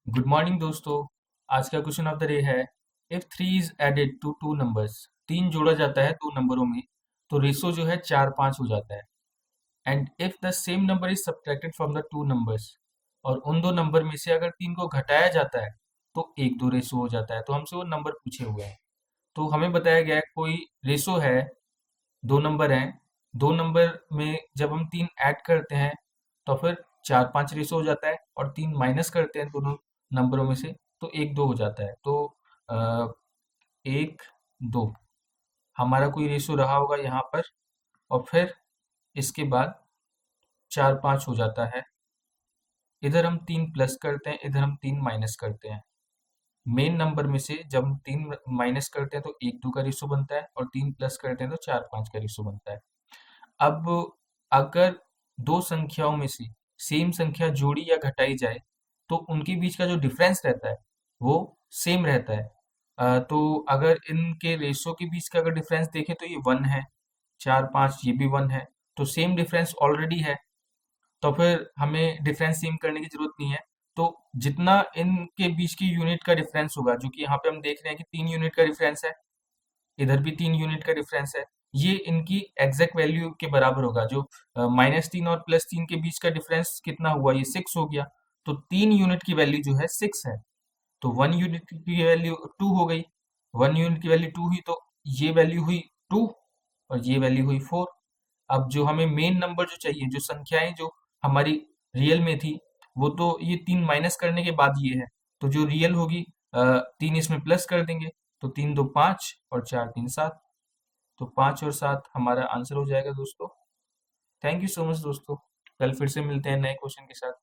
Good morning दोस्तों। आज का क्वेश्चन ऑफ द डे है, if three is added to two numbers, तीन जोड़ा जाता है दो नंबरों में तो रेशो जो है 4-5 हो जाता है। And if the same number is subtracted from the two numbers, और उन दो नंबर में से अगर तीन को घटाया जाता है तो 1-2 रेशो हो जाता है। तो हमसे वो नंबर पूछे हुए हैं। तो हमें बताया गया है कोई रेशो है, दो नंबर हैं, दो नंबर में जब हम तीन ऐड करते हैं तो फिर 4-5 रेशो हो जाता है, और तीन माइनस करते हैं दोनों नंबरों में से तो 1-2 हो जाता है। तो अ, 1-2 हमारा कोई रेशो रहा होगा यहाँ पर, और फिर इसके बाद 4-5 हो जाता है। इधर हम तीन प्लस करते हैं, इधर हम तीन माइनस करते हैं। मेन नंबर में से जब हम तीन माइनस करते हैं तो 1-2 का रेशो बनता है, और तीन प्लस करते हैं तो 4-5 का रेशो बनता है। अब अगर दो संख्याओं में से सेम संख्या जोड़ी या घटाई जाए तो उनके बीच का जो डिफरेंस रहता है वो सेम रहता है। तो अगर इनके रेशो के बीच का अगर डिफरेंस देखें तो ये 1 है, 4-5 ये भी 1 है, तो सेम डिफरेंस ऑलरेडी है। तो फिर हमें डिफरेंस सेम करने की जरूरत नहीं है। तो जितना इनके बीच की यूनिट का डिफरेंस होगा, जो कि यहाँ पे हम देख रहे हैं कि 3 यूनिट का डिफरेंस है, इधर भी 3 यूनिट का डिफरेंस है, ये इनकी एग्जैक्ट वैल्यू के बराबर होगा। जो -3 और +3 के बीच का डिफरेंस कितना हुआ, ये 6 हो गया। तो 3 यूनिट की वैल्यू जो है 6 है, तो 1 यूनिट की वैल्यू 2 हो गई। 1 यूनिट की वैल्यू 2 हुई तो ये वैल्यू हुई 2, और ये वैल्यू हुई 4। अब जो हमें मेन नंबर जो चाहिए, जो संख्याएं जो हमारी रियल में थी, वो तो ये तीन माइनस करने के बाद ये है। तो जो रियल होगी, तीन इसमें प्लस कर देंगे, तो 3-2-5 और 4-3-7। तो 5 और 7 हमारा आंसर हो जाएगा दोस्तों। थैंक यू सो मच दोस्तों। कल फिर से मिलते हैं नए क्वेश्चन के साथ।